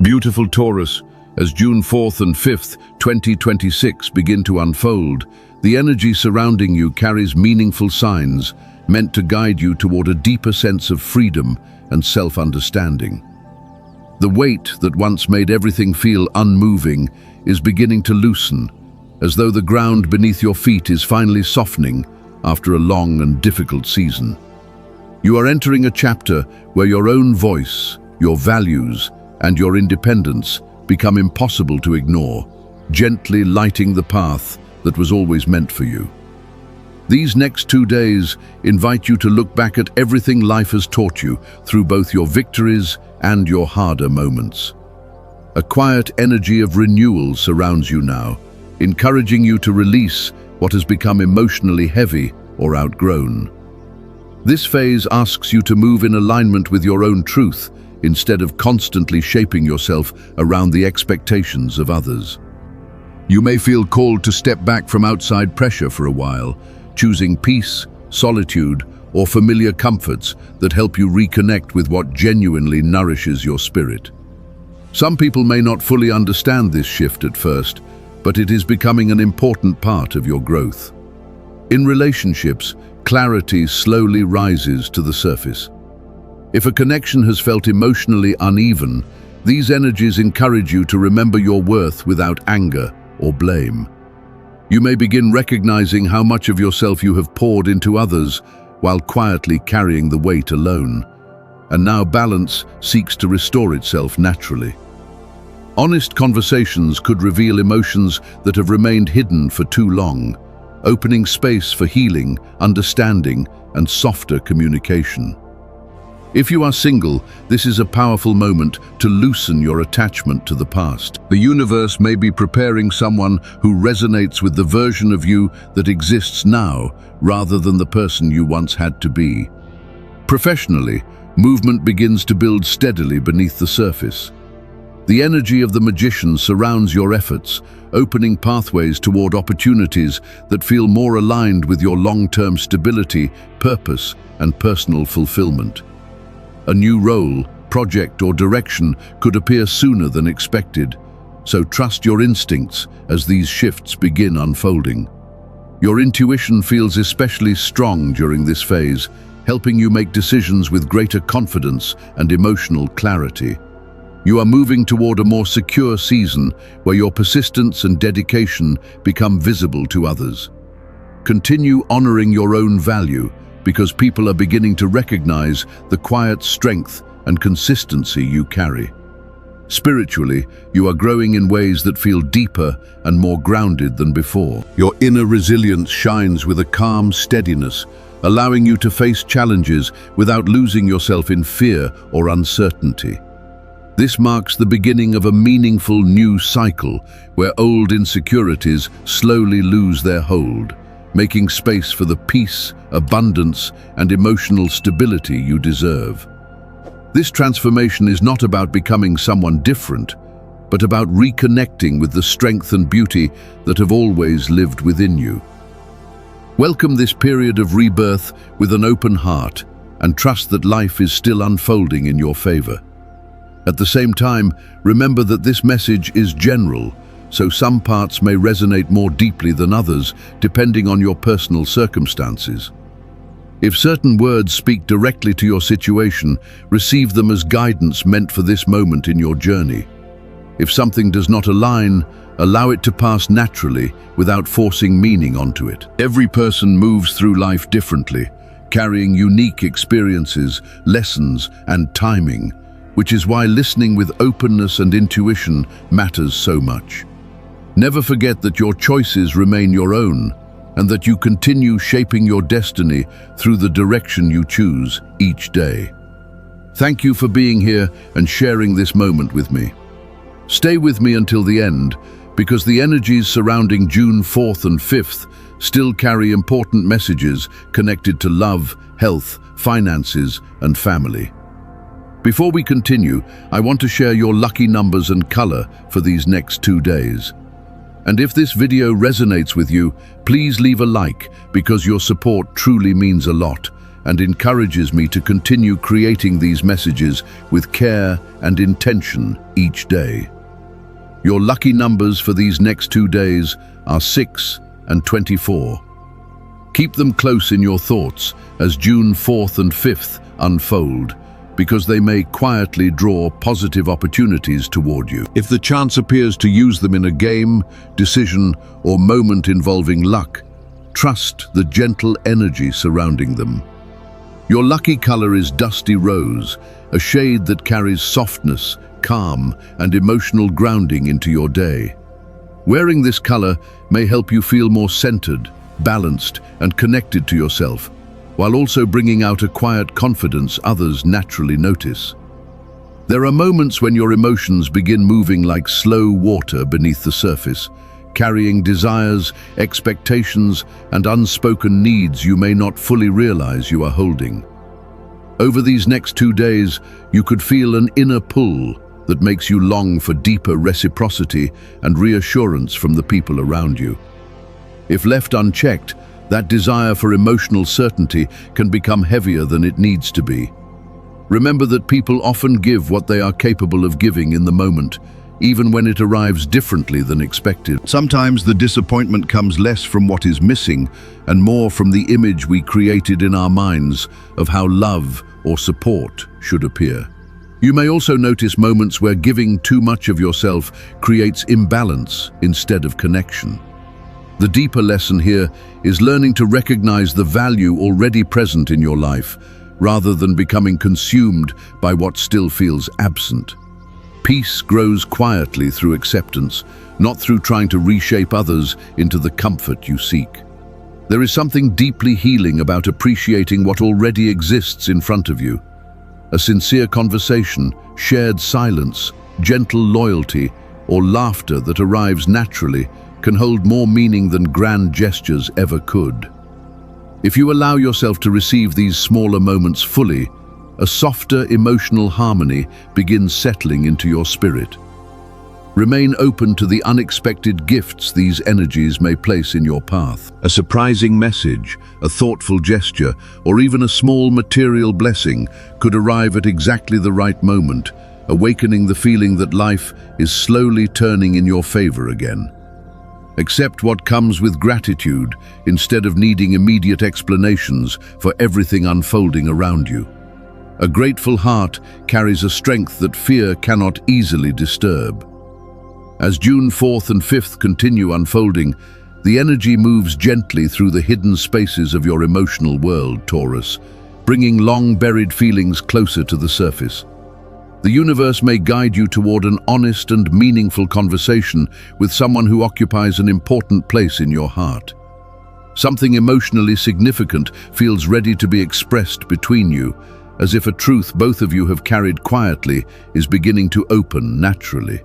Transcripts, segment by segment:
Beautiful Taurus, as June 4th and 5th, 2026 begin to unfold, the energy surrounding you carries meaningful signs meant to guide you toward a deeper sense of freedom and self-understanding. The weight that once made everything feel unmoving is beginning to loosen, as though the ground beneath your feet is finally softening after a long and difficult season. You are entering a chapter where your own voice, your values, and your independence become impossible to ignore, gently lighting the path that was always meant for you. These next 2 days invite you to look back at everything life has taught you through both your victories and your harder moments. A quiet energy of renewal surrounds you now, encouraging you to release what has become emotionally heavy or outgrown. This phase asks you to move in alignment with your own truth instead of constantly shaping yourself around the expectations of others. You may feel called to step back from outside pressure for a while, choosing peace, solitude, or familiar comforts that help you reconnect with what genuinely nourishes your spirit. Some people may not fully understand this shift at first, but it is becoming an important part of your growth. In relationships, clarity slowly rises to the surface. If a connection has felt emotionally uneven, these energies encourage you to remember your worth without anger or blame. You may begin recognizing how much of yourself you have poured into others while quietly carrying the weight alone. And now balance seeks to restore itself naturally. Honest conversations could reveal emotions that have remained hidden for too long, opening space for healing, understanding, and softer communication. If you are single, this is a powerful moment to loosen your attachment to the past. The universe may be preparing someone who resonates with the version of you that exists now, rather than the person you once had to be. Professionally, movement begins to build steadily beneath the surface. The energy of the magician surrounds your efforts, opening pathways toward opportunities that feel more aligned with your long-term stability, purpose, and personal fulfillment. A new role, project, or direction could appear sooner than expected, so trust your instincts as these shifts begin unfolding. Your intuition feels especially strong during this phase, helping you make decisions with greater confidence and emotional clarity. You are moving toward a more secure season where your persistence and dedication become visible to others. Continue honoring your own value, because people are beginning to recognize the quiet strength and consistency you carry. Spiritually, you are growing in ways that feel deeper and more grounded than before. Your inner resilience shines with a calm steadiness, allowing you to face challenges without losing yourself in fear or uncertainty. This marks the beginning of a meaningful new cycle where old insecurities slowly lose their hold, making space for the peace, abundance, and emotional stability you deserve. This transformation is not about becoming someone different, but about reconnecting with the strength and beauty that have always lived within you. Welcome this period of rebirth with an open heart and trust that life is still unfolding in your favor. At the same time, remember that this message is general, so some parts may resonate more deeply than others, depending on your personal circumstances. If certain words speak directly to your situation, receive them as guidance meant for this moment in your journey. If something does not align, allow it to pass naturally without forcing meaning onto it. Every person moves through life differently, carrying unique experiences, lessons, and timing, which is why listening with openness and intuition matters so much. Never forget that your choices remain your own, and that you continue shaping your destiny through the direction you choose each day. Thank you for being here and sharing this moment with me. Stay with me until the end, because the energies surrounding June 4th and 5th still carry important messages connected to love, health, finances, and family. Before we continue, I want to share your lucky numbers and color for these next 2 days. And if this video resonates with you, please leave a like, because your support truly means a lot, and encourages me to continue creating these messages with care and intention each day. Your lucky numbers for these next 2 days are 6 and 24. Keep them close in your thoughts as June 4th and 5th unfold, because they may quietly draw positive opportunities toward you. If the chance appears to use them in a game, decision, or moment involving luck, trust the gentle energy surrounding them. Your lucky color is dusty rose, a shade that carries softness, calm, and emotional grounding into your day. Wearing this color may help you feel more centered, balanced, and connected to yourself, while also bringing out a quiet confidence others naturally notice. There are moments when your emotions begin moving like slow water beneath the surface, carrying desires, expectations, and unspoken needs you may not fully realize you are holding. Over these next 2 days, you could feel an inner pull that makes you long for deeper reciprocity and reassurance from the people around you. If left unchecked, that desire for emotional certainty can become heavier than it needs to be. Remember that people often give what they are capable of giving in the moment, even when it arrives differently than expected. Sometimes the disappointment comes less from what is missing and more from the image we created in our minds of how love or support should appear. You may also notice moments where giving too much of yourself creates imbalance instead of connection. The deeper lesson here is learning to recognize the value already present in your life, rather than becoming consumed by what still feels absent. Peace grows quietly through acceptance, not through trying to reshape others into the comfort you seek. There is something deeply healing about appreciating what already exists in front of you. A sincere conversation, shared silence, gentle loyalty, or laughter that arrives naturally can hold more meaning than grand gestures ever could. If you allow yourself to receive these smaller moments fully, a softer emotional harmony begins settling into your spirit. Remain open to the unexpected gifts these energies may place in your path. A surprising message, a thoughtful gesture, or even a small material blessing could arrive at exactly the right moment, awakening the feeling that life is slowly turning in your favor again. Accept what comes with gratitude instead of needing immediate explanations for everything unfolding around you. A grateful heart carries a strength that fear cannot easily disturb. As June 4th and 5th continue unfolding, the energy moves gently through the hidden spaces of your emotional world, Taurus, bringing long-buried feelings closer to the surface. The universe may guide you toward an honest and meaningful conversation with someone who occupies an important place in your heart. Something emotionally significant feels ready to be expressed between you, as if a truth both of you have carried quietly is beginning to open naturally.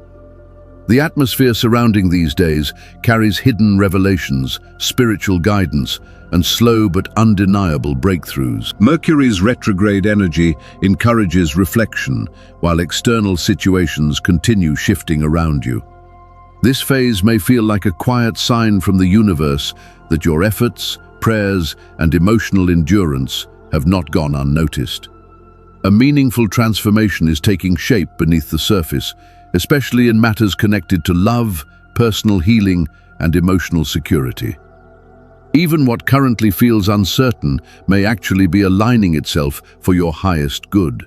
The atmosphere surrounding these days carries hidden revelations, spiritual guidance, and slow but undeniable breakthroughs. Mercury's retrograde energy encourages reflection, while external situations continue shifting around you. This phase may feel like a quiet sign from the universe that your efforts, prayers, and emotional endurance have not gone unnoticed. A meaningful transformation is taking shape beneath the surface, especially in matters connected to love, personal healing, and emotional security. Even what currently feels uncertain may actually be aligning itself for your highest good.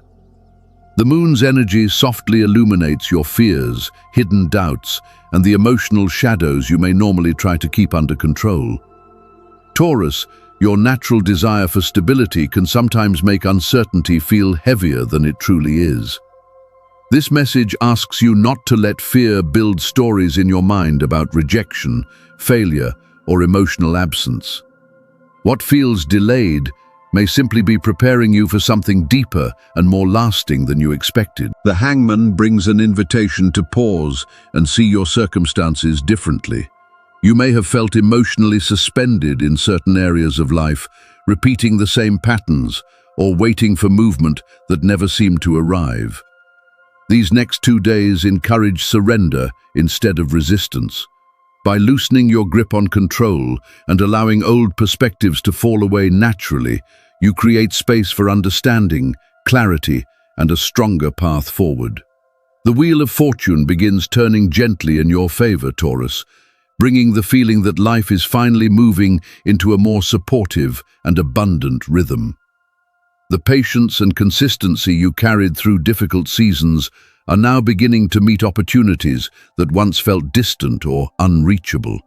The moon's energy softly illuminates your fears, hidden doubts, and the emotional shadows you may normally try to keep under control. Taurus, your natural desire for stability can sometimes make uncertainty feel heavier than it truly is. This message asks you not to let fear build stories in your mind about rejection, failure, or emotional absence. What feels delayed may simply be preparing you for something deeper and more lasting than you expected. The Hangman brings an invitation to pause and see your circumstances differently. You may have felt emotionally suspended in certain areas of life, repeating the same patterns or waiting for movement that never seemed to arrive. These next 2 days encourage surrender instead of resistance. By loosening your grip on control and allowing old perspectives to fall away naturally, You create space for understanding, clarity, and a stronger path forward. The wheel of fortune begins turning gently in your favor, Taurus, bringing the feeling that life is finally moving into a more supportive and abundant rhythm. The patience and consistency you carried through difficult seasons are now beginning to meet opportunities that once felt distant or unreachable.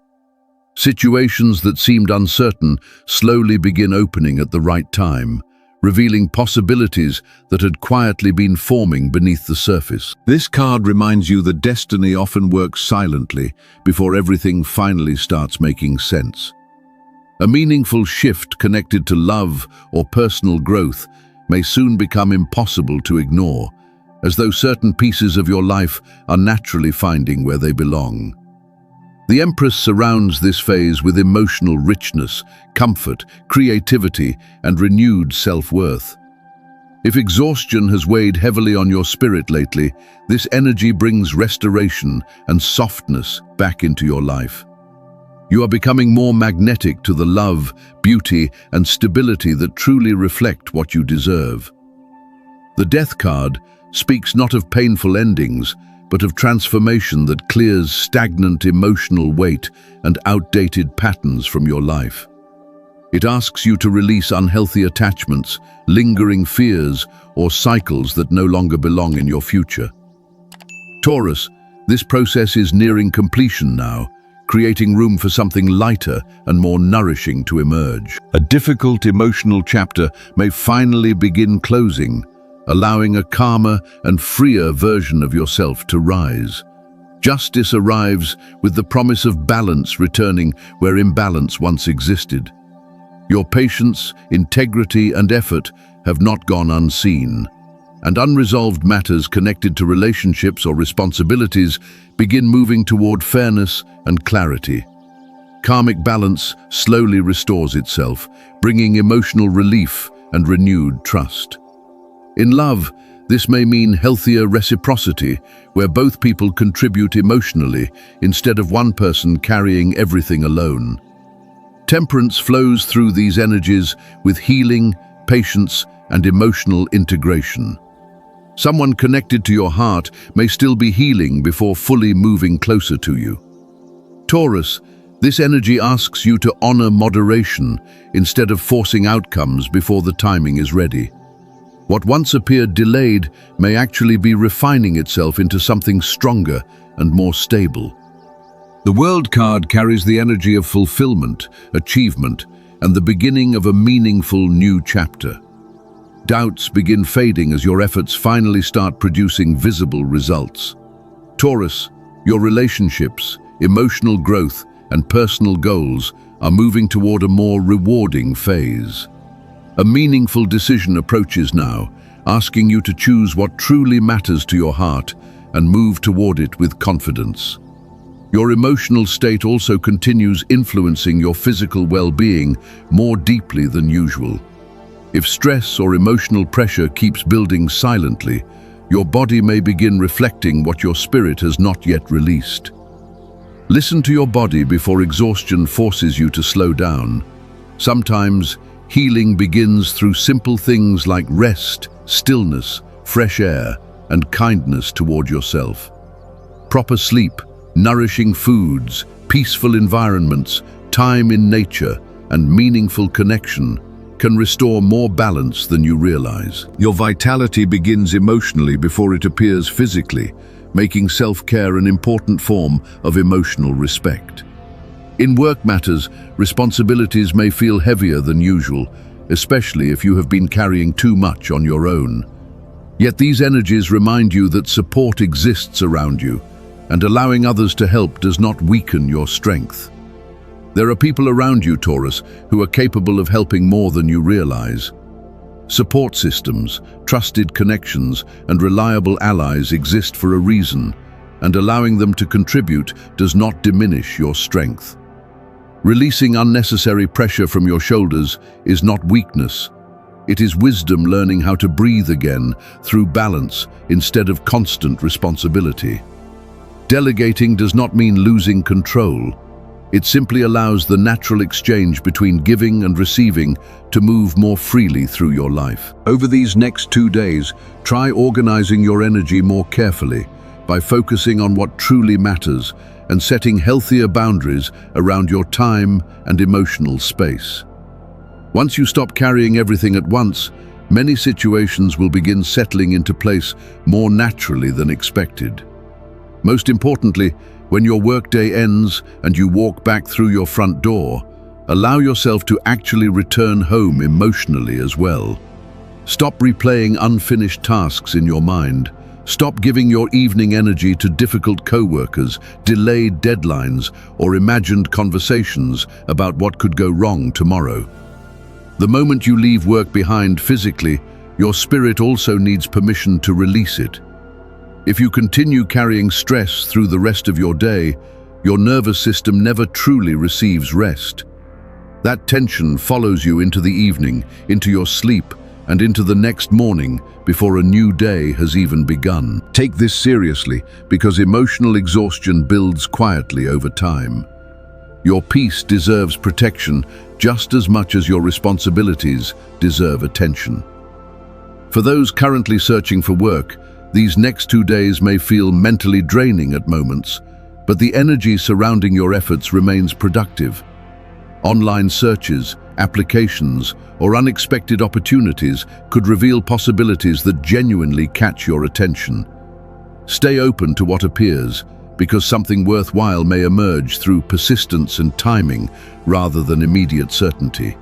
Situations that seemed uncertain slowly begin opening at the right time, revealing possibilities that had quietly been forming beneath the surface. This card reminds you that destiny often works silently before everything finally starts making sense. A meaningful shift connected to love or personal growth may soon become impossible to ignore, as though certain pieces of your life are naturally finding where they belong. The Empress surrounds this phase with emotional richness, comfort, creativity, and renewed self-worth. If exhaustion has weighed heavily on your spirit lately, this energy brings restoration and softness back into your life. You are becoming more magnetic to the love, beauty, and stability that truly reflect what you deserve. The Death card speaks not of painful endings, but of transformation that clears stagnant emotional weight and outdated patterns from your life. It asks you to release unhealthy attachments, lingering fears, or cycles that no longer belong in your future. Taurus, this process is nearing completion now, creating room for something lighter and more nourishing to emerge. A difficult emotional chapter may finally begin closing, allowing a calmer and freer version of yourself to rise. Justice arrives with the promise of balance returning where imbalance once existed. Your patience, integrity, and effort have not gone unseen, and unresolved matters connected to relationships or responsibilities begin moving toward fairness and clarity. Karmic balance slowly restores itself, bringing emotional relief and renewed trust. In love, this may mean healthier reciprocity, where both people contribute emotionally instead of one person carrying everything alone. Temperance flows through these energies with healing, patience, and emotional integration. Someone connected to your heart may still be healing before fully moving closer to you. Taurus, this energy asks you to honor moderation instead of forcing outcomes before the timing is ready. What once appeared delayed may actually be refining itself into something stronger and more stable. The World card carries the energy of fulfillment, achievement, and the beginning of a meaningful new chapter. Doubts begin fading as your efforts finally start producing visible results. Taurus, your relationships, emotional growth, and personal goals are moving toward a more rewarding phase. A meaningful decision approaches now, asking you to choose what truly matters to your heart and move toward it with confidence. Your emotional state also continues influencing your physical well-being more deeply than usual. If stress or emotional pressure keeps building silently, your body may begin reflecting what your spirit has not yet released. Listen to your body before exhaustion forces you to slow down. Sometimes, healing begins through simple things like rest, stillness, fresh air, and kindness toward yourself. Proper sleep, nourishing foods, peaceful environments, time in nature, and meaningful connection can restore more balance than you realize. Your vitality begins emotionally before it appears physically, making self-care an important form of emotional respect. In work matters, responsibilities may feel heavier than usual, especially if you have been carrying too much on your own. Yet these energies remind you that support exists around you, and allowing others to help does not weaken your strength. There are people around you, Taurus, who are capable of helping more than you realize. Support systems, trusted connections, and reliable allies exist for a reason, and allowing them to contribute does not diminish your strength. Releasing unnecessary pressure from your shoulders is not weakness. It is wisdom learning how to breathe again through balance instead of constant responsibility. Delegating does not mean losing control. It simply allows the natural exchange between giving and receiving to move more freely through your life. Over these next 2 days, try organizing your energy more carefully by focusing on what truly matters and setting healthier boundaries around your time and emotional space. Once you stop carrying everything at once, many situations will begin settling into place more naturally than expected. Most importantly, when your workday ends and you walk back through your front door, allow yourself to actually return home emotionally as well. Stop replaying unfinished tasks in your mind. Stop giving your evening energy to difficult co-workers, delayed deadlines, or imagined conversations about what could go wrong tomorrow. The moment you leave work behind physically, your spirit also needs permission to release it. If you continue carrying stress through the rest of your day, your nervous system never truly receives rest. That tension follows you into the evening, into your sleep, and into the next morning before a new day has even begun. Take this seriously, because emotional exhaustion builds quietly over time. Your peace deserves protection just as much as your responsibilities deserve attention. For those currently searching for work, these next 2 days may feel mentally draining at moments, but the energy surrounding your efforts remains productive. Online searches, applications, or unexpected opportunities could reveal possibilities that genuinely catch your attention. Stay open to what appears, because something worthwhile may emerge through persistence and timing rather than immediate certainty.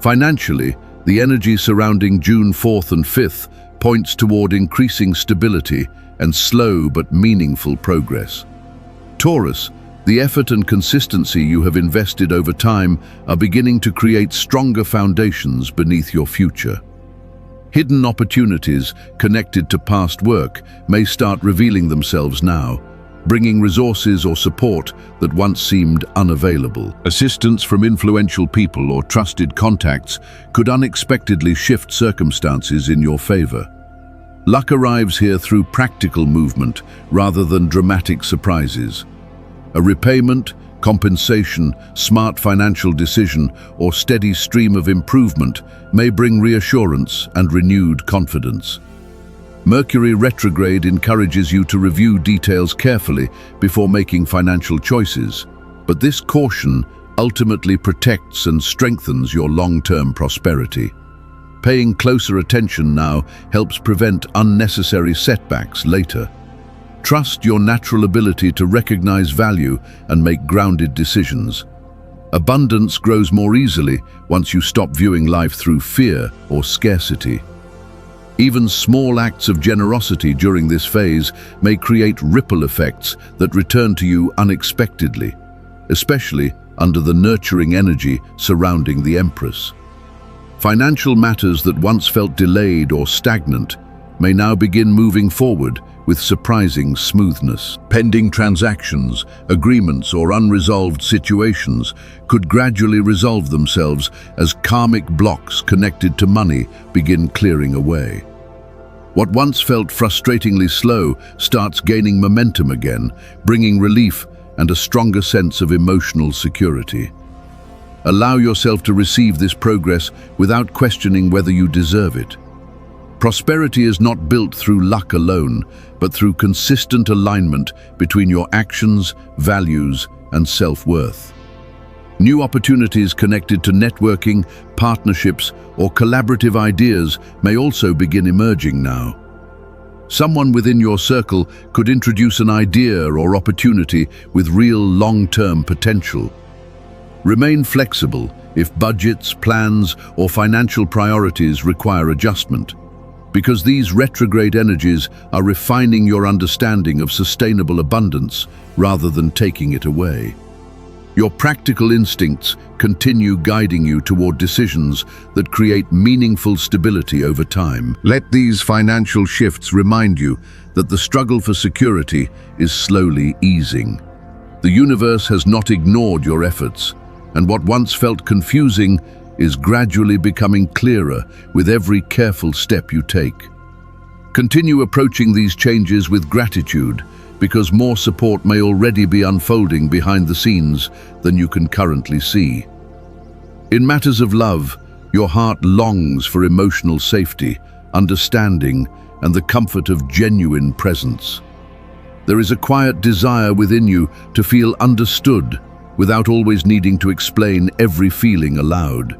Financially, the energy surrounding June 4th and 5th points toward increasing stability and slow but meaningful progress. Taurus, the effort and consistency you have invested over time are beginning to create stronger foundations beneath your future. Hidden opportunities connected to past work may start revealing themselves now, bringing resources or support that once seemed unavailable. Assistance from influential people or trusted contacts could unexpectedly shift circumstances in your favor. Luck arrives here through practical movement rather than dramatic surprises. A repayment, compensation, smart financial decision, or steady stream of improvement may bring reassurance and renewed confidence. Mercury retrograde encourages you to review details carefully before making financial choices, but this caution ultimately protects and strengthens your long-term prosperity. Paying closer attention now helps prevent unnecessary setbacks later. Trust your natural ability to recognize value and make grounded decisions. Abundance grows more easily once you stop viewing life through fear or scarcity. Even small acts of generosity during this phase may create ripple effects that return to you unexpectedly, especially under the nurturing energy surrounding the Empress. Financial matters that once felt delayed or stagnant may now begin moving forward with surprising smoothness. Pending transactions, agreements, or unresolved situations could gradually resolve themselves as karmic blocks connected to money begin clearing away. What once felt frustratingly slow starts gaining momentum again, bringing relief and a stronger sense of emotional security. Allow yourself to receive this progress without questioning whether you deserve it. Prosperity is not built through luck alone, but through consistent alignment between your actions, values, and self-worth. New opportunities connected to networking, partnerships, or collaborative ideas may also begin emerging now. Someone within your circle could introduce an idea or opportunity with real long-term potential. Remain flexible if budgets, plans, or financial priorities require adjustment, because these retrograde energies are refining your understanding of sustainable abundance rather than taking it away. Your practical instincts continue guiding you toward decisions that create meaningful stability over time. Let these financial shifts remind you that the struggle for security is slowly easing. The universe has not ignored your efforts, and what once felt confusing is gradually becoming clearer with every careful step you take. Continue approaching these changes with gratitude, because more support may already be unfolding behind the scenes than you can currently see. In matters of love, your heart longs for emotional safety, understanding, and the comfort of genuine presence. There is a quiet desire within you to feel understood without always needing to explain every feeling aloud.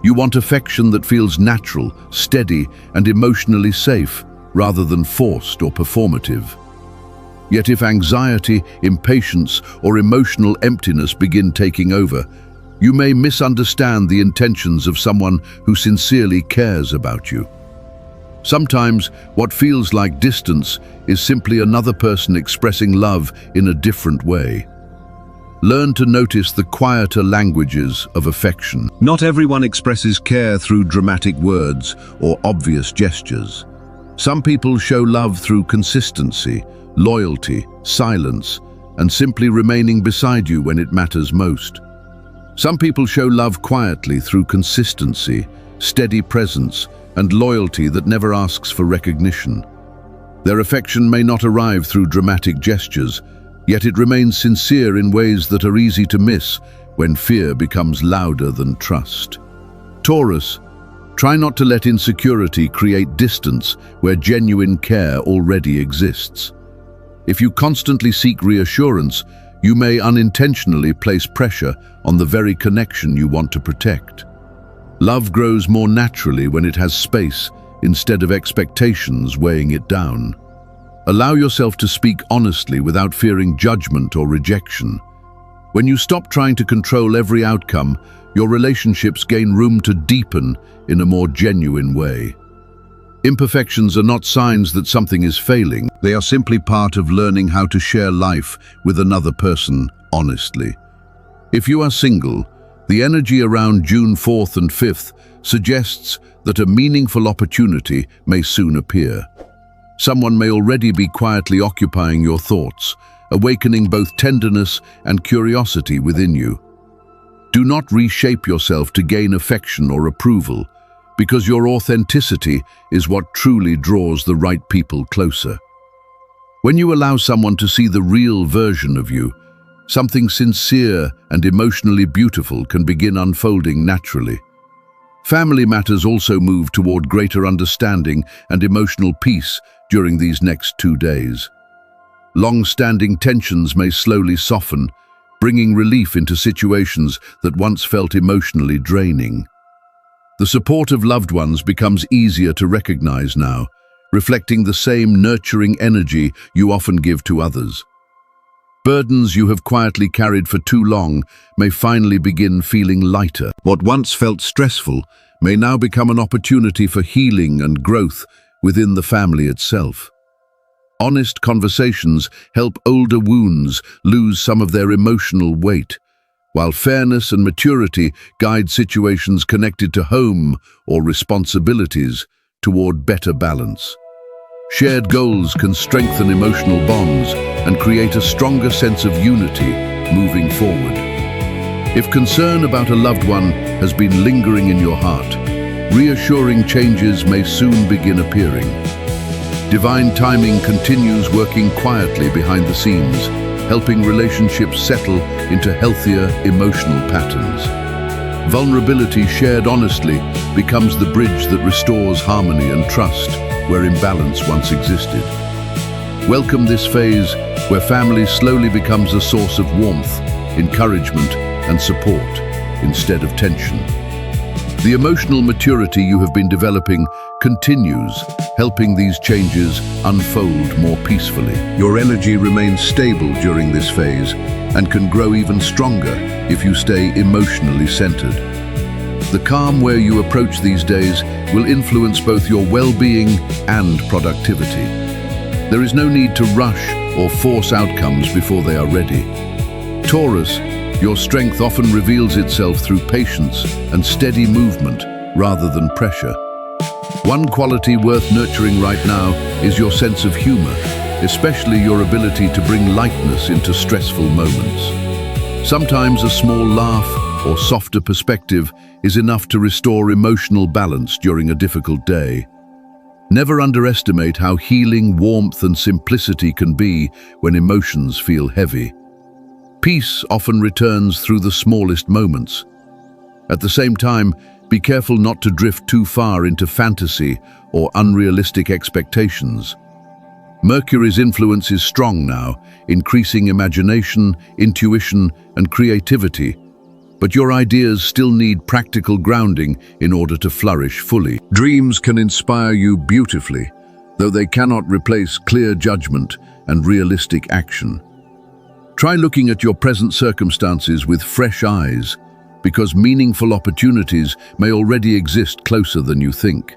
You want affection that feels natural, steady, and emotionally safe, rather than forced or performative. Yet if anxiety, impatience, or emotional emptiness begin taking over, you may misunderstand the intentions of someone who sincerely cares about you. Sometimes what feels like distance is simply another person expressing love in a different way. Learn to notice the quieter languages of affection. Not everyone expresses care through dramatic words or obvious gestures. Some people show love through consistency, loyalty, silence, and simply remaining beside you when it matters most. Some people show love quietly through consistency, steady presence, and loyalty that never asks for recognition. Their affection may not arrive through dramatic gestures, yet it remains sincere in ways that are easy to miss when fear becomes louder than trust. Taurus, try not to let insecurity create distance where genuine care already exists. If you constantly seek reassurance, you may unintentionally place pressure on the very connection you want to protect. Love grows more naturally when it has space instead of expectations weighing it down. Allow yourself to speak honestly without fearing judgment or rejection. When you stop trying to control every outcome, your relationships gain room to deepen in a more genuine way. Imperfections are not signs that something is failing. They are simply part of learning how to share life with another person honestly. If you are single, the energy around June 4th and 5th suggests that a meaningful opportunity may soon appear. Someone may already be quietly occupying your thoughts, awakening both tenderness and curiosity within you. Do not reshape yourself to gain affection or approval, because your authenticity is what truly draws the right people closer. When you allow someone to see the real version of you, something sincere and emotionally beautiful can begin unfolding naturally. Family matters also move toward greater understanding and emotional peace during these next 2 days. Long-standing tensions may slowly soften, bringing relief into situations that once felt emotionally draining. The support of loved ones becomes easier to recognize now, reflecting the same nurturing energy you often give to others. Burdens you have quietly carried for too long may finally begin feeling lighter. What once felt stressful may now become an opportunity for healing and growth within the family itself. Honest conversations help older wounds lose some of their emotional weight, while fairness and maturity guide situations connected to home or responsibilities toward better balance. Shared goals can strengthen emotional bonds and create a stronger sense of unity moving forward. If concern about a loved one has been lingering in your heart, reassuring changes may soon begin appearing. Divine timing continues working quietly behind the scenes, helping relationships settle into healthier emotional patterns. Vulnerability shared honestly becomes the bridge that restores harmony and trust where imbalance once existed. Welcome this phase where family slowly becomes a source of warmth, encouragement, and support instead of tension. The emotional maturity you have been developing continues, helping these changes unfold more peacefully. Your energy remains stable during this phase and can grow even stronger if you stay emotionally centered. The calm where you approach these days will influence both your well-being and productivity. There is no need to rush or force outcomes before they are ready. Taurus, your strength often reveals itself through patience and steady movement rather than pressure. One quality worth nurturing right now is your sense of humor, especially your ability to bring lightness into stressful moments. Sometimes a small laugh or softer perspective is enough to restore emotional balance during a difficult day. Never underestimate how healing warmth and simplicity can be when emotions feel heavy. Peace often returns through the smallest moments. At the same time, be careful not to drift too far into fantasy or unrealistic expectations. Mercury's influence is strong now, increasing imagination, intuition, and creativity. But your ideas still need practical grounding in order to flourish fully. Dreams can inspire you beautifully, though they cannot replace clear judgment and realistic action. Try looking at your present circumstances with fresh eyes, because meaningful opportunities may already exist closer than you think.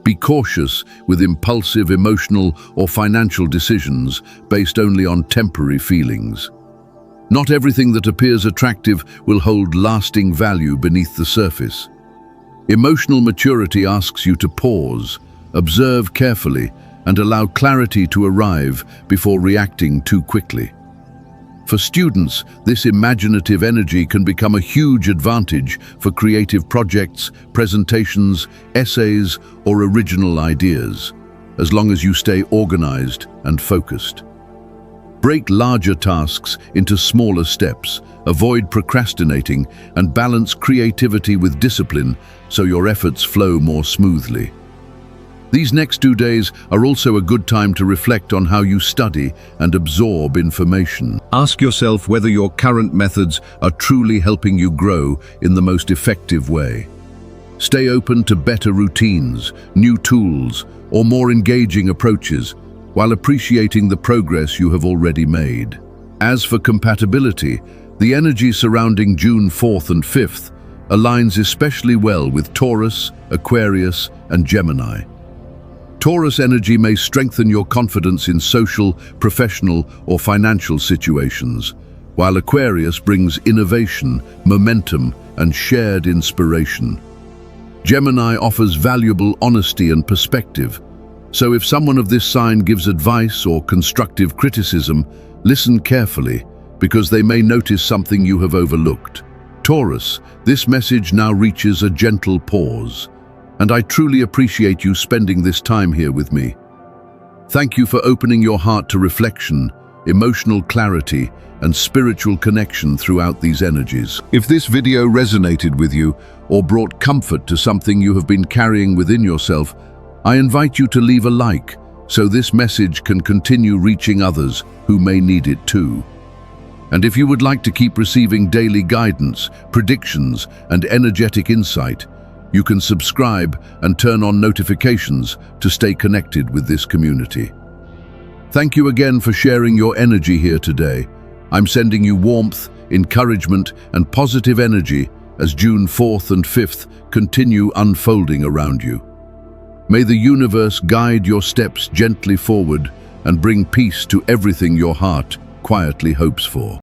Be cautious with impulsive, emotional, or financial decisions based only on temporary feelings. Not everything that appears attractive will hold lasting value beneath the surface. Emotional maturity asks you to pause, observe carefully, and allow clarity to arrive before reacting too quickly. For students, this imaginative energy can become a huge advantage for creative projects, presentations, essays, or original ideas, as long as you stay organized and focused. Break larger tasks into smaller steps, avoid procrastinating, and balance creativity with discipline so your efforts flow more smoothly. These next 2 days are also a good time to reflect on how you study and absorb information. Ask yourself whether your current methods are truly helping you grow in the most effective way. Stay open to better routines, new tools, or more engaging approaches, while appreciating the progress you have already made. As for compatibility, the energy surrounding June 4th and 5th aligns especially well with Taurus, Aquarius, and Gemini. Taurus energy may strengthen your confidence in social, professional, or financial situations, while Aquarius brings innovation, momentum, and shared inspiration. Gemini offers valuable honesty and perspective, so if someone of this sign gives advice or constructive criticism, listen carefully, because they may notice something you have overlooked. Taurus, this message now reaches a gentle pause, and I truly appreciate you spending this time here with me. Thank you for opening your heart to reflection, emotional clarity, and spiritual connection throughout these energies. If this video resonated with you or brought comfort to something you have been carrying within yourself, I invite you to leave a like so this message can continue reaching others who may need it too. And if you would like to keep receiving daily guidance, predictions, and energetic insight, you can subscribe and turn on notifications to stay connected with this community. Thank you again for sharing your energy here today. I'm sending you warmth, encouragement, and positive energy as June 4th and 5th continue unfolding around you. May the universe guide your steps gently forward and bring peace to everything your heart quietly hopes for.